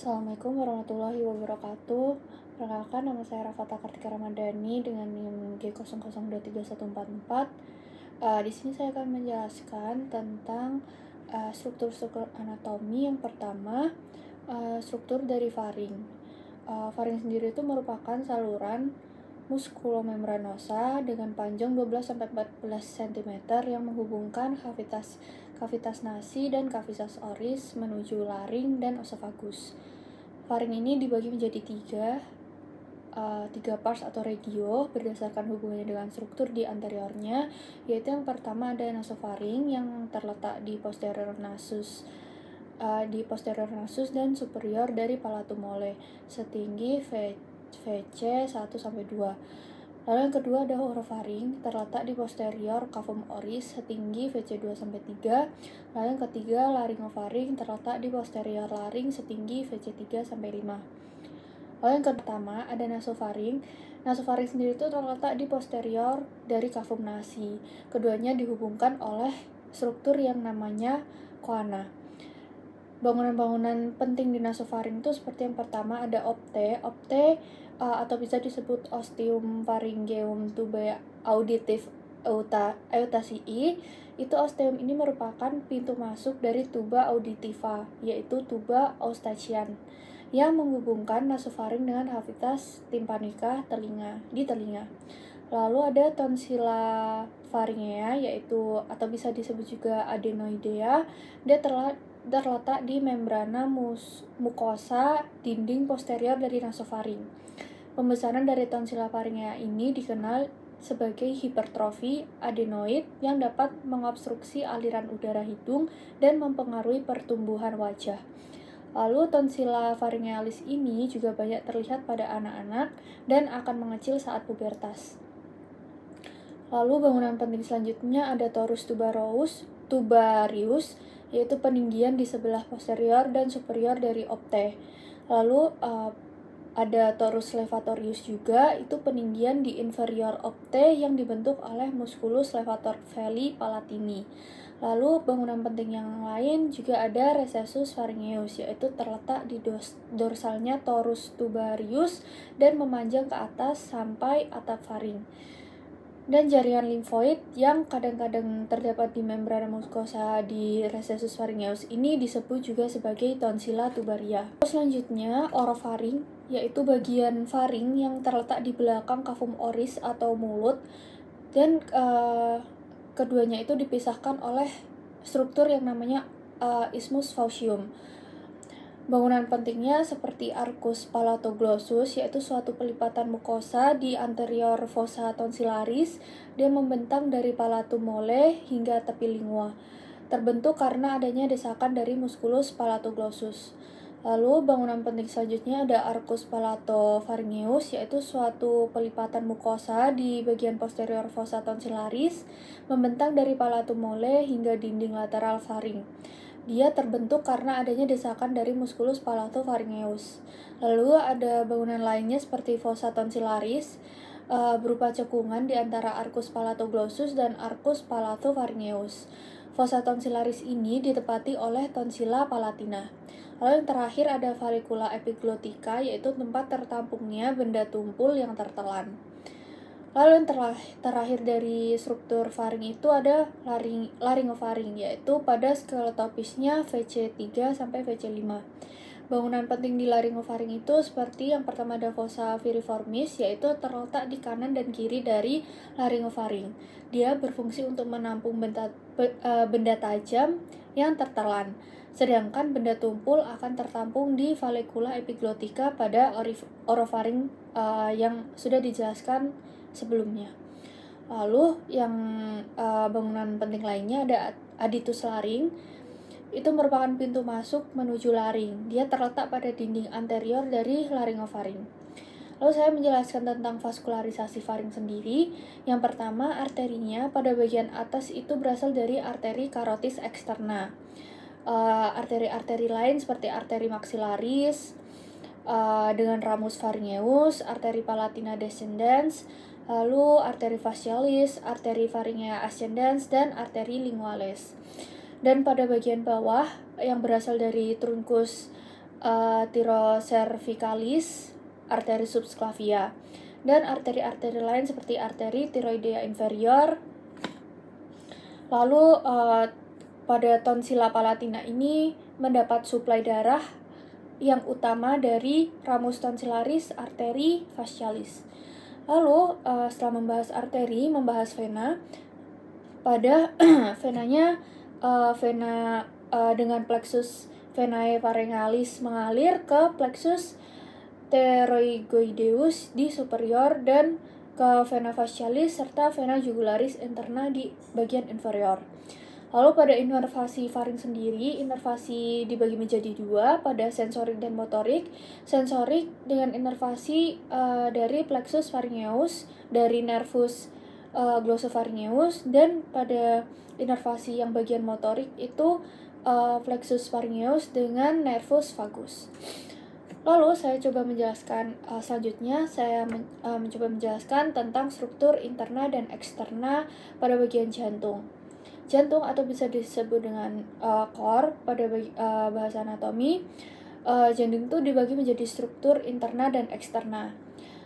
Assalamualaikum warahmatullahi wabarakatuh. Perkenalkan, nama saya Rafata Kartika Ramadhani dengan NIM G002314. Di sini saya akan menjelaskan tentang struktur-struktur anatomi. Yang pertama, struktur dari faring. Faring sendiri itu merupakan saluran muskulomembranosa dengan panjang 12-14 cm yang menghubungkan kavitas nasi dan kavitas oris menuju laring dan esofagus. Faring ini dibagi menjadi tiga parts atau regio berdasarkan hubungannya dengan struktur di anteriornya, yaitu yang pertama ada nasofaring yang terletak di posterior nasus dan superior dari palatum mole setinggi VC 1-2. Lalu yang kedua ada orofaring terletak di posterior cavum oris setinggi VC 2-3. Lalu yang ketiga laryngofaring terletak di posterior laring setinggi VC 3-5. Lalu yang pertama ada nasofaring. Nasofaring sendiri itu terletak di posterior dari cavum nasi. Keduanya dihubungkan oleh struktur yang namanya coana. Bangunan-bangunan penting di nasofaring itu seperti yang pertama ada opte atau bisa disebut ostium pharyngeum tubae auditive eutasii. Itu osteum ini merupakan pintu masuk dari tuba auditiva, yaitu tuba eustachian, yang menghubungkan nasofaring dengan cavitas tympanica di telinga. Lalu ada tonsilla pharyngea, yaitu atau bisa disebut juga adenoidea. Dia terletak di membrana mukosa dinding posterior dari nasofaring. Pembesaran dari tonsilla pharyngea ini dikenal sebagai hipertrofi adenoid yang dapat mengobstruksi aliran udara hidung dan mempengaruhi pertumbuhan wajah. Lalu tonsilla pharyngealis ini juga banyak terlihat pada anak-anak dan akan mengecil saat pubertas. Lalu bangunan penting selanjutnya ada torus tubarius, yaitu peninggian di sebelah posterior dan superior dari opte. Lalu ada torus levatorius juga, itu peninggian di inferior opte yang dibentuk oleh musculus levator veli palatini. Lalu bangunan penting yang lain juga ada recessus pharyngeus, yaitu terletak di dorsalnya torus tubarius dan memanjang ke atas sampai atap faring. Dan jaringan limfoid yang kadang-kadang terdapat di membrana mucosa di recessus pharyngeus ini disebut juga sebagai tonsilla tubaria. Selanjutnya orofaring, yaitu bagian faring yang terletak di belakang cavum oris atau mulut, dan keduanya itu dipisahkan oleh struktur yang namanya isthmus faucium. Bangunan pentingnya seperti arcus palatoglossus, yaitu suatu pelipatan mukosa di anterior fossa tonsillaris. Dia membentang dari palatum mole hingga tepi lingua, terbentuk karena adanya desakan dari musculus palatoglossus. Lalu bangunan penting selanjutnya ada arcus palatopharyngeus, yaitu suatu pelipatan mukosa di bagian posterior fossa tonsillaris, membentang dari palatum mole hingga dinding lateral faring. Dia terbentuk karena adanya desakan dari musculus palatopharyngeus. Lalu ada bangunan lainnya seperti fossa tonsillaris, berupa cekungan di antara arcus palatoglossus dan arcus palatopharyngeus. Fossa tonsillaris ini ditepati oleh tonsilla palatina. Lalu yang terakhir ada vallecula epiglottica, yaitu tempat tertampungnya benda tumpul yang tertelan. Lalu yang terakhir dari struktur faring itu ada laryngofaring, yaitu pada skeletopisnya VC3-VC5. Bangunan penting di laryngofaring itu seperti yang pertama ada fossa piriformis, yaitu terletak di kanan dan kiri dari laryngofaring. Dia berfungsi untuk menampung benda tajam yang tertelan, sedangkan benda tumpul akan tertampung di vallecula epiglottica pada orofaring yang sudah dijelaskan sebelumnya. Lalu yang bangunan penting lainnya ada aditus laring. Itu merupakan pintu masuk menuju laring. Dia terletak pada dinding anterior dari laryngofaring. Lalu saya menjelaskan tentang vaskularisasi faring sendiri. Yang pertama, arterinya pada bagian atas itu berasal dari arteri carotis externa. Arteri-arteri lain seperti arteri maxillaris dengan ramus pharyngeus, arteri palatina descendens, lalu arteri facialis, arteri pharyngea ascendens, dan arteri lingualis. Dan pada bagian bawah yang berasal dari truncus thyrocervicalis, arteri subclavia, dan arteri-arteri lain seperti arteri thyroidea inferior. Lalu pada tonsilla palatina ini mendapat suplai darah yang utama dari ramus tonsillaris arteri fascialis. Lalu setelah membahas arteri, membahas vena. Pada venanya vena dengan plexus venae pharyngalis mengalir ke plexus pterygoideus di superior dan ke vena fascialis serta vena jugularis interna di bagian inferior. Lalu pada inervasi faring sendiri, inervasi dibagi menjadi dua pada sensorik dan motorik. Sensorik dengan inervasi dari plexus pharyngeus, dari nervus glossopharyngeus, dan pada inervasi yang bagian motorik itu plexus pharyngeus dengan nervus vagus. Lalu saya coba menjelaskan selanjutnya saya mencoba menjelaskan tentang struktur interna dan eksterna pada bagian jantung. Jantung atau bisa disebut dengan core pada bahasa anatomi. Jantung itu dibagi menjadi struktur interna dan eksterna.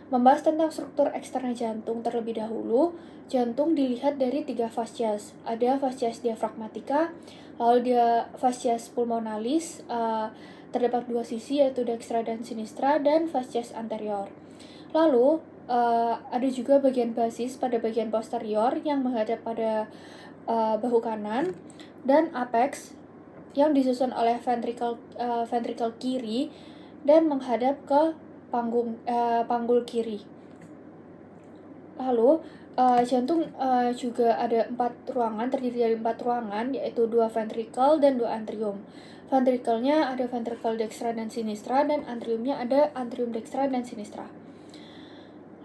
Membahas tentang struktur eksterna jantung terlebih dahulu, jantung dilihat dari 3 fascias. Ada fascias diafragmatica, lalu dia fascias pulmonalis, terdapat 2 sisi yaitu dextra dan sinistra, dan fascias anterior. Lalu ada juga bagian basis pada bagian posterior yang menghadap pada bahu kanan, dan apex yang disusun oleh ventricle kiri dan menghadap ke panggul kiri. Lalu jantung juga ada 4 ruangan, terdiri dari 4 ruangan, yaitu 2 ventricle dan 2 atrium. Ventricle-nya ada ventricle dextra dan sinistra, dan atriumnya ada atrium dextra dan sinistra.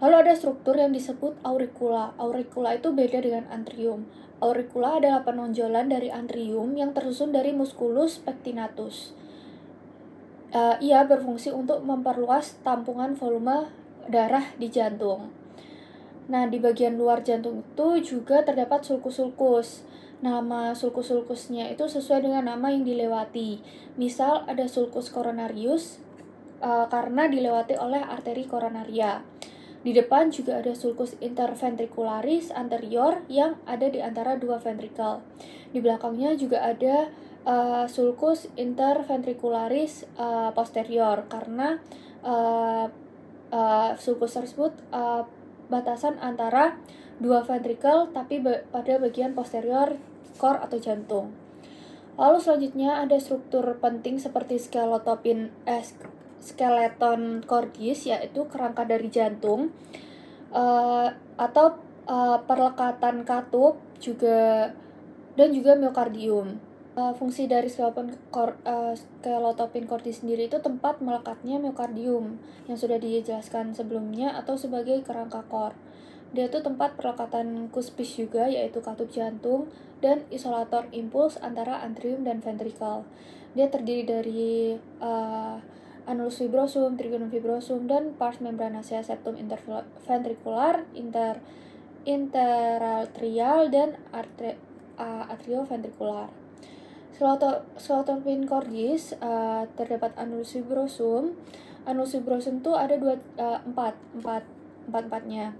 Lalu ada struktur yang disebut auricula. Auricula itu beda dengan atrium. Auricula adalah penonjolan dari atrium yang tersusun dari musculus pectinatus. Ia berfungsi untuk memperluas tampungan volume darah di jantung. Nah, di bagian luar jantung itu juga terdapat sulcus-sulcus. Nama sulcus-sulcusnya itu sesuai dengan nama yang dilewati. Misal ada sulcus coronarius karena dilewati oleh arteri coronaria. Di depan juga ada sulcus interventricularis anterior yang ada di antara 2 ventricle. Di belakangnya juga ada sulcus interventricularis posterior karena sulcus tersebut batasan antara 2 ventricle tapi pada bagian posterior core atau jantung. Lalu selanjutnya ada struktur penting seperti skeleton cordis, yaitu kerangka dari jantung, atau perlekatan katup juga, dan juga miokardium. Fungsi dari skeletopin cordis sendiri itu tempat melekatnya miokardium yang sudah dijelaskan sebelumnya, atau sebagai kerangka core. Dia itu tempat perlekatan cuspis juga, yaitu katup jantung, dan isolator impuls antara atrium dan ventricle. Dia terdiri dari annulus fibrosum, trigonum fibrosum, dan pars membranacea septum interventricular, interatrial, dan atrioventricular. Skeletopin cordis terdapat annulus fibrosum. Annulus fibrosum itu ada empatnya.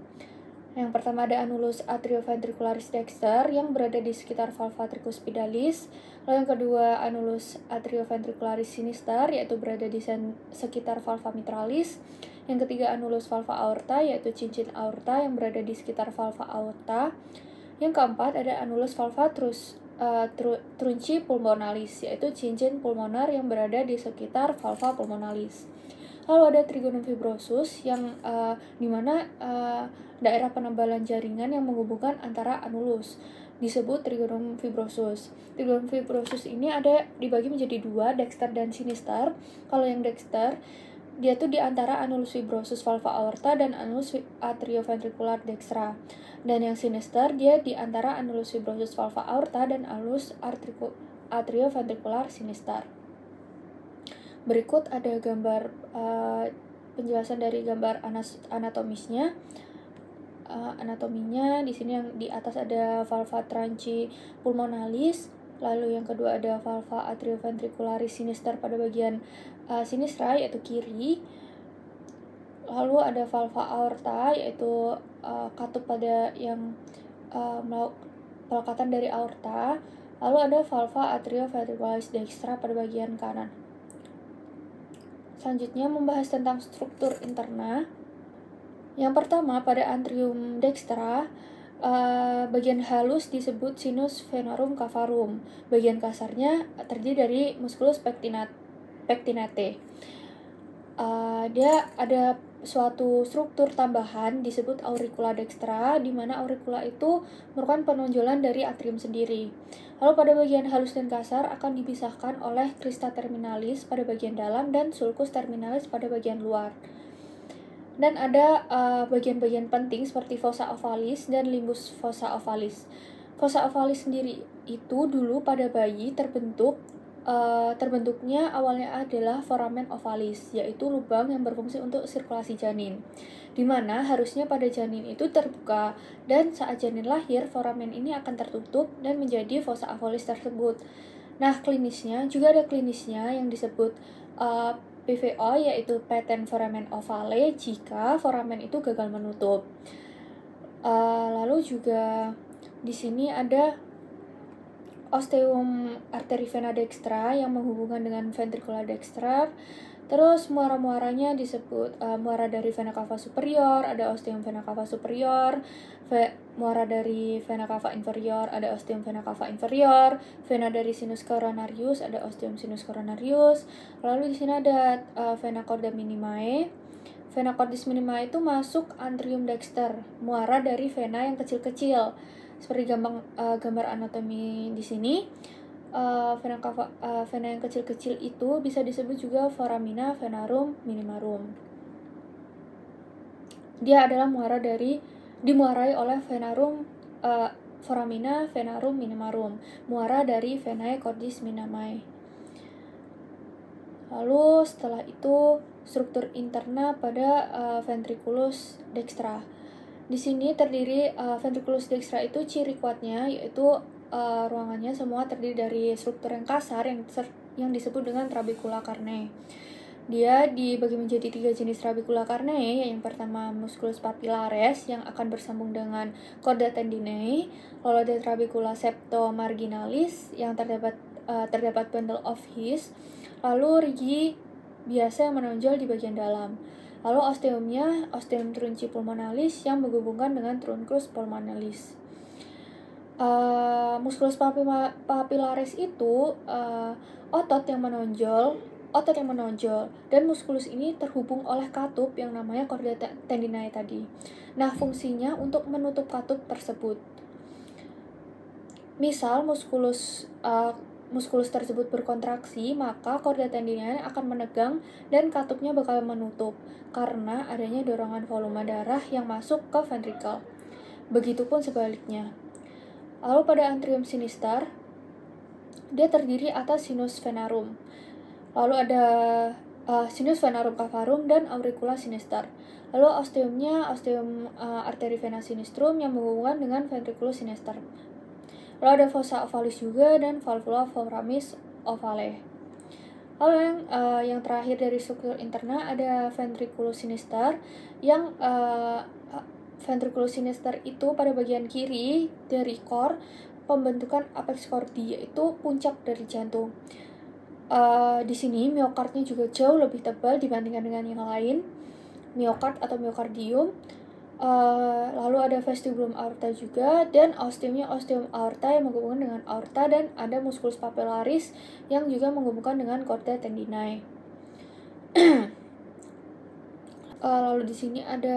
Yang pertama ada annulus atrioventricularis dexter yang berada di sekitar valva tricuspidalis. Lalu yang kedua annulus atrioventricularis sinister, yaitu berada di sekitar valva mitralis. Yang ketiga annulus valva aorta, yaitu cincin aorta yang berada di sekitar valva aorta. Yang keempat ada annulus valva trunci pulmonalis, yaitu cincin pulmoner yang berada di sekitar valva pulmonalis. Lalu ada trigonum fibrosus yang dimana daerah penebalan jaringan yang menghubungkan antara annulus disebut trigonum fibrosus. Trigonum fibrosus ini ada dibagi menjadi 2, dexter dan sinister. Kalau yang dexter dia tuh di antara annulus fibrosus valva aorta dan annulus atrioventricular dextra. Dan yang sinister dia di antara annulus fibrosus valva aorta dan annulus atrioventricular sinister. Berikut ada gambar penjelasan dari gambar anatomisnya. Anatominya di sini yang di atas ada valva trunci pulmonalis, lalu yang kedua ada valva atrioventricularis sinister pada bagian sinistra yaitu kiri. Lalu ada valva aorta yaitu katup pada yang pelekatan dari aorta. Lalu ada valva atrioventriculis dextra pada bagian kanan. Selanjutnya membahas tentang struktur interna. Yang pertama pada atrium dextra, bagian halus disebut sinus venorum cavarum. Bagian kasarnya terdiri dari musculus pectinate. Dia ada suatu struktur tambahan disebut auricula dextra, di mana auricula itu merupakan penonjolan dari atrium sendiri. Lalu pada bagian halus dan kasar akan dipisahkan oleh crista terminalis pada bagian dalam dan sulcus terminalis pada bagian luar. Dan ada bagian-bagian penting seperti fossa ovalis dan limbus fossa ovalis. Fossa ovalis sendiri itu dulu pada bayi terbentuknya awalnya adalah foramen ovalis, yaitu lubang yang berfungsi untuk sirkulasi janin, di mana harusnya pada janin itu terbuka, dan saat janin lahir, foramen ini akan tertutup dan menjadi fossa ovalis tersebut. Nah, klinisnya juga ada klinisnya yang disebut PVO, yaitu patent foramen ovale, jika foramen itu gagal menutup. Lalu juga di sini ada osteum arteri vena dextra yang menghubungkan dengan ventricula dextra. Terus muara-muaranya disebut muara dari vena cava superior, ada osteum vena cava superior, muara dari vena cava inferior, ada osteum vena cava inferior, vena dari sinus coronarius, ada osteum sinus coronarius. Lalu di sini ada vena corda minimae. Vena cordis minimae itu masuk atrium dexter, muara dari vena yang kecil-kecil. Seperti gambar anatomi di sini, vena yang kecil-kecil itu bisa disebut juga foramina venarum minimarum. Dia adalah dimuarai oleh foramina venarum minimarum, muara dari venae cordis minimae. Lalu setelah itu struktur interna pada ventriculus dextra. Di sini terdiri ventriculus dextra itu ciri kuatnya yaitu ruangannya semua terdiri dari struktur yang kasar yang disebut dengan trabecula carneae. Dia dibagi menjadi 3 jenis trabecula carneae. Yang pertama musculus papillaris yang akan bersambung dengan chorda tendinae. Lalu ada trabecula septomarginalis yang terdapat bundle of His. Lalu rigi biasa yang menonjol di bagian dalam. Lalu osteumnya, osteum trunci pulmonalis yang menghubungkan dengan truncus pulmonalis. Musculus papillaris itu otot yang menonjol, dan muskulus ini terhubung oleh katup yang namanya chorda tendinae tadi. Nah, fungsinya untuk menutup katup tersebut. Misal muskulus tersebut berkontraksi, maka chorda tendinae akan menegang dan katupnya bakal menutup karena adanya dorongan volume darah yang masuk ke ventrikel. Begitupun sebaliknya. Lalu pada atrium sinister, dia terdiri atas sinus venarum. Lalu ada sinus venarum cavarum dan auricula sinister. Lalu osteumnya osteum arteri vena sinistrum yang menghubungkan dengan ventriculus sinister. Lalu ada fossa ovalis juga dan valvula foramis ovale. Lalu yang terakhir dari struktur interna ada ventriculus sinister yang ventriculus sinister itu pada bagian kiri dari core pembentukan apex cordi, yaitu puncak dari jantung. Di sini miokardnya juga jauh lebih tebal dibandingkan dengan yang lain, miokard atau miokardium. Lalu ada vestibulum aorta juga, dan osteum aorta yang menghubungkan dengan aorta, dan ada musculus papillaris yang juga menghubungkan dengan chorda tendinae. Lalu di sini ada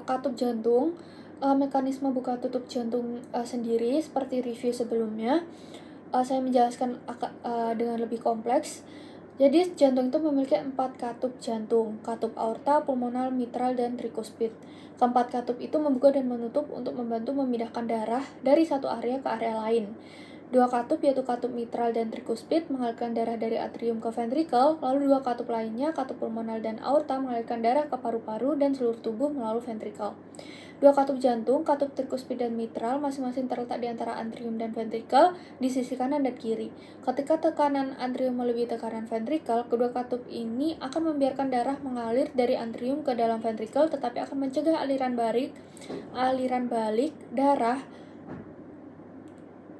katup jantung. Mekanisme buka tutup jantung sendiri seperti review sebelumnya. Saya menjelaskan dengan lebih kompleks. Jadi jantung itu memiliki 4 katup jantung, katup aorta, pulmonal, mitral, dan trikuspid. Keempat katup itu membuka dan menutup untuk membantu memindahkan darah dari satu area ke area lain. 2 katup yaitu katup mitral dan trikuspid mengalirkan darah dari atrium ke ventrikel, lalu 2 katup lainnya, katup pulmonal dan aorta, mengalirkan darah ke paru-paru dan seluruh tubuh melalui ventrikel. Dua katup jantung, katup trikuspid dan mitral, masing-masing terletak di antara atrium dan ventrikel di sisi kanan dan kiri. Ketika tekanan atrium melebihi tekanan ventrikel, kedua katup ini akan membiarkan darah mengalir dari atrium ke dalam ventrikel, tetapi akan mencegah aliran balik darah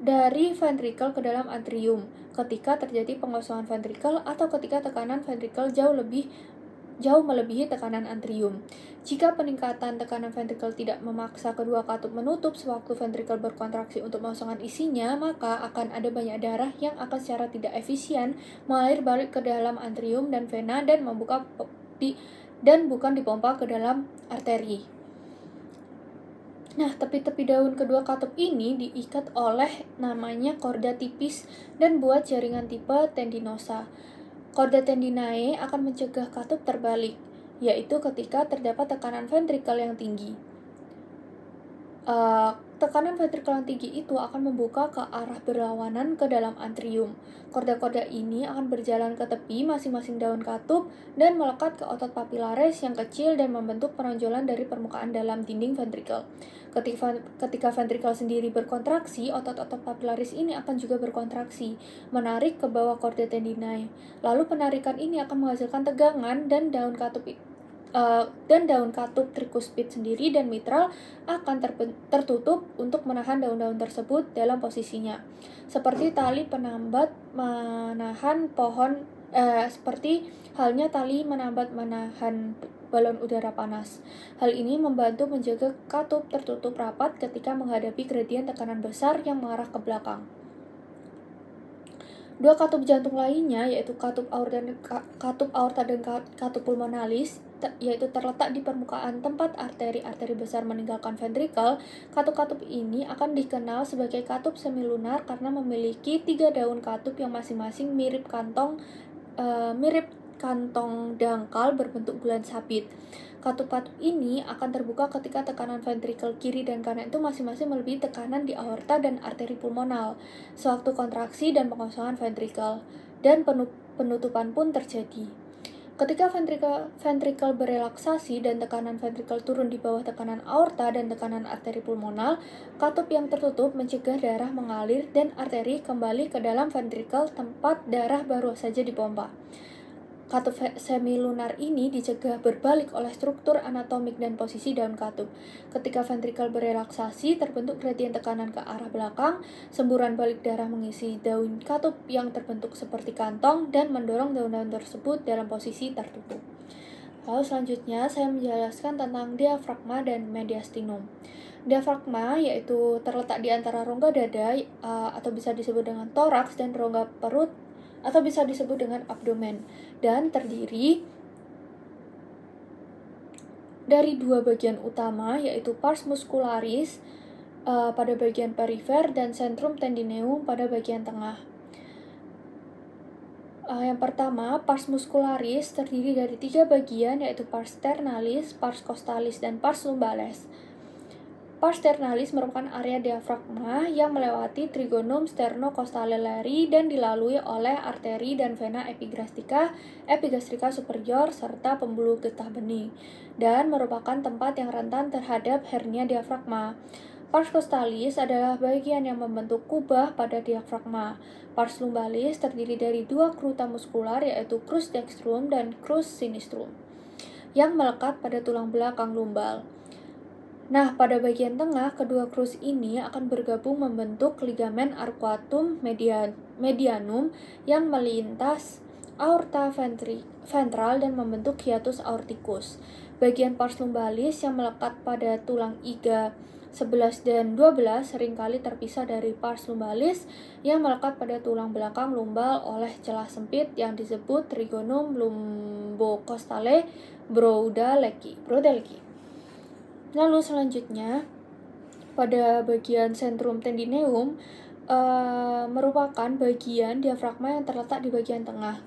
dari ventrikel ke dalam atrium ketika terjadi pengosongan ventrikel atau ketika tekanan ventrikel jauh melebihi tekanan atrium. Jika peningkatan tekanan ventrikel tidak memaksa kedua katup menutup sewaktu ventrikel berkontraksi untuk mengosongkan isinya, maka akan ada banyak darah yang akan secara tidak efisien mengalir balik ke dalam atrium dan vena dan bukan dipompa ke dalam arteri. Nah, tepi-tepi daun kedua katup ini diikat oleh namanya korda tipis dan buat jaringan tipe tendinosa. Korda tendinae akan mencegah katup terbalik, yaitu ketika terdapat tekanan ventrikel yang tinggi. Tekanan ventrikel yang tinggi itu akan membuka ke arah berlawanan ke dalam atrium. Korda-korda ini akan berjalan ke tepi masing-masing daun katup dan melekat ke otot papilaris yang kecil dan membentuk penonjolan dari permukaan dalam dinding ventrikel. Ketika ventrikel sendiri berkontraksi, otot-otot papilaris ini akan juga berkontraksi, menarik ke bawah korda tendinae. Lalu penarikan ini akan menghasilkan tegangan dan daun katup trikuspid sendiri dan mitral akan tertutup untuk menahan daun-daun tersebut dalam posisinya. Seperti tali penambat menahan seperti halnya tali menambat menahan balon udara panas. Hal ini membantu menjaga katup tertutup rapat ketika menghadapi gradien tekanan besar yang mengarah ke belakang. Dua katup jantung lainnya, yaitu katup aorta dan katup pulmonalis, yaitu terletak di permukaan tempat arteri-arteri besar meninggalkan ventrikel. Katup-katup ini akan dikenal sebagai katup semilunar karena memiliki 3 daun katup yang masing-masing mirip kantong dangkal berbentuk bulan sabit. Katup-katup ini akan terbuka ketika tekanan ventrikel kiri dan kanan itu masing-masing melebihi tekanan di aorta dan arteri pulmonal sewaktu kontraksi dan pengosongan ventrikel, dan penutupan pun terjadi. Ketika ventrikel berelaksasi dan tekanan ventrikel turun di bawah tekanan aorta dan tekanan arteri pulmonal, katup yang tertutup mencegah darah mengalir dan arteri kembali ke dalam ventrikel tempat darah baru saja dipompa. Katup semilunar ini dicegah berbalik oleh struktur anatomik dan posisi daun katup. Ketika ventrikel berelaksasi, terbentuk gradien tekanan ke arah belakang, semburan balik darah mengisi daun katup yang terbentuk seperti kantong dan mendorong daun-daun tersebut dalam posisi tertutup. Lalu selanjutnya saya menjelaskan tentang diafragma dan mediastinum. Diafragma yaitu terletak di antara rongga dada atau bisa disebut dengan toraks dan rongga perut atau bisa disebut dengan abdomen, dan terdiri dari 2 bagian utama, yaitu pars muscularis pada bagian perifer dan centrum tendineum pada bagian tengah. Yang pertama, pars muscularis terdiri dari 3 bagian, yaitu pars sternalis, pars costalis, dan pars lumbalis. Pars sternalis merupakan area diafragma yang melewati trigonum sternocostaleri dan dilalui oleh arteri dan vena epigastrika superior, serta pembuluh getah bening, dan merupakan tempat yang rentan terhadap hernia diafragma. Pars costalis adalah bagian yang membentuk kubah pada diafragma. Pars lumbalis terdiri dari 2 kruta muskular, yaitu crus dextrum dan crus sinistrum, yang melekat pada tulang belakang lumbal. Nah, pada bagian tengah, kedua krus ini akan bergabung membentuk ligamen arcuatum medianum yang melintas aorta ventral dan membentuk hiatus aorticus. Bagian pars lumbalis yang melekat pada tulang iga 11 dan 12 seringkali terpisah dari pars lumbalis yang melekat pada tulang belakang lumbal oleh celah sempit yang disebut trigonum lumbocostale broudelii. Lalu selanjutnya, pada bagian centrum tendineum merupakan bagian diafragma yang terletak di bagian tengah.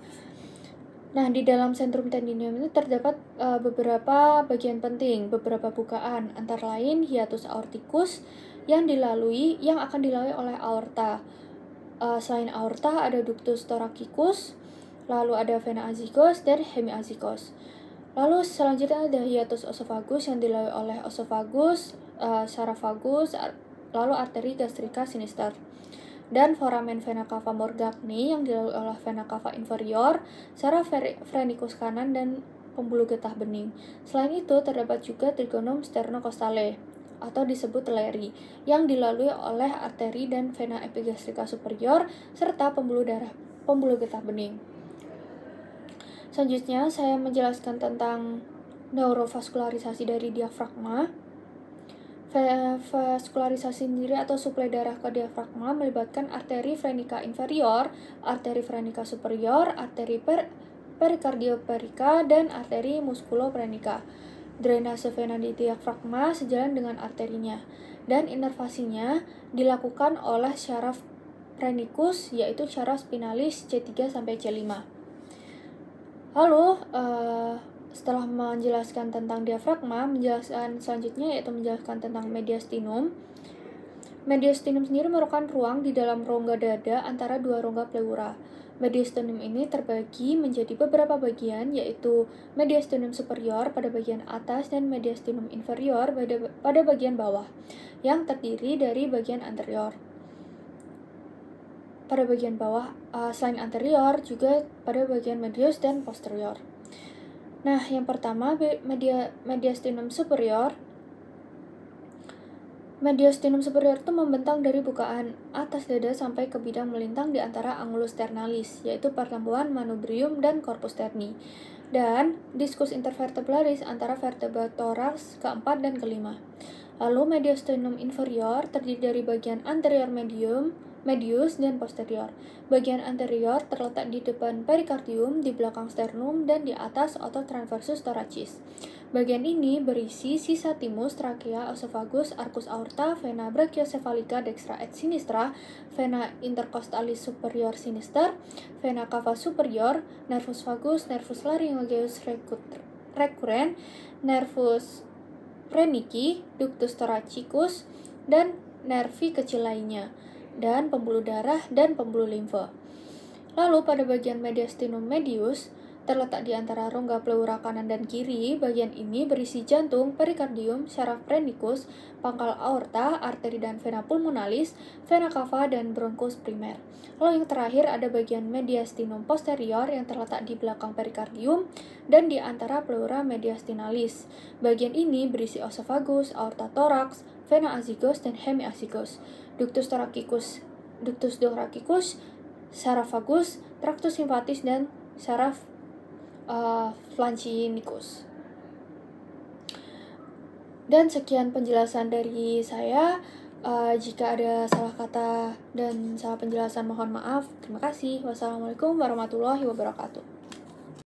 Nah, di dalam centrum tendineum itu terdapat beberapa bagian penting, beberapa bukaan, antara lain hiatus aorticus yang akan dilalui oleh aorta. Selain aorta ada ductus thoracicus, lalu ada vena azygos dan hemiazygos. Lalu selanjutnya ada hiatus esophagus yang dilalui oleh esophagus, saraphagus, lalu arteri gastrika sinister. Dan foramen vena cava morgagni yang dilalui oleh vena cava inferior, saraf phrenicus kanan, dan pembuluh getah bening. Selain itu, terdapat juga trigonum sternocostale atau disebut leri yang dilalui oleh arteri dan vena epigastrika superior serta pembuluh getah bening. Selanjutnya, saya menjelaskan tentang neurovaskularisasi dari diafragma. Vaskularisasi sendiri atau suplai darah ke diafragma melibatkan arteri phrenica inferior, arteri phrenica superior, arteri pericardioperica, dan arteri musculophrenica. Drainase vena di diafragma sejalan dengan arterinya, dan inervasinya dilakukan oleh syaraf phrenicus, yaitu syaraf spinalis C3-C5. Lalu, setelah menjelaskan tentang diafragma, menjelaskan selanjutnya yaitu menjelaskan tentang mediastinum. Mediastinum sendiri merupakan ruang di dalam rongga dada antara dua rongga pleura. Mediastinum ini terbagi menjadi beberapa bagian, yaitu mediastinum superior pada bagian atas dan mediastinum inferior pada bagian bawah, yang terdiri dari bagian anterior. Pada bagian bawah, selain anterior, juga pada bagian medius dan posterior. Nah, yang pertama, mediastinum superior. Mediastinum superior itu membentang dari bukaan atas dada sampai ke bidang melintang di antara angulus sternalis, yaitu pertemuan manubrium dan corpus sterni, dan diskus intervertebralis antara vertebra toraks keempat dan kelima. Lalu mediastinum inferior terdiri dari bagian anterior medius, dan posterior. Bagian anterior terletak di depan perikardium, di belakang sternum, dan di atas otot transversus thoracis. Bagian ini berisi sisa timus, trachea, esophagus, arcus aorta, vena brachiocephalica dextra et sinistra, vena intercostalis superior sinister, vena cava superior, nervus vagus, nervus laryngeus recurrens, nervus phrenici, ductus thoracicus, dan nervi kecil lainnya, dan pembuluh darah dan pembuluh limfe. Lalu pada bagian mediastinum medius terletak di antara rongga pleura kanan dan kiri. Bagian ini berisi jantung, perikardium, syaraf phrenicus, pangkal aorta, arteri dan vena pulmonalis, vena cava, dan bronchus primer. Lalu yang terakhir ada bagian mediastinum posterior yang terletak di belakang perikardium dan di antara pleura mediastinalis. Bagian ini berisi esophagus, aorta thorax, vena azygos, dan hemiazygos, ductus thoracicus, saraf vagus, tractus simpatis, dan saraf flanginicus. Dan sekian penjelasan dari saya. Jika ada salah kata dan salah penjelasan mohon maaf. Terima kasih. Wassalamualaikum warahmatullahi wabarakatuh.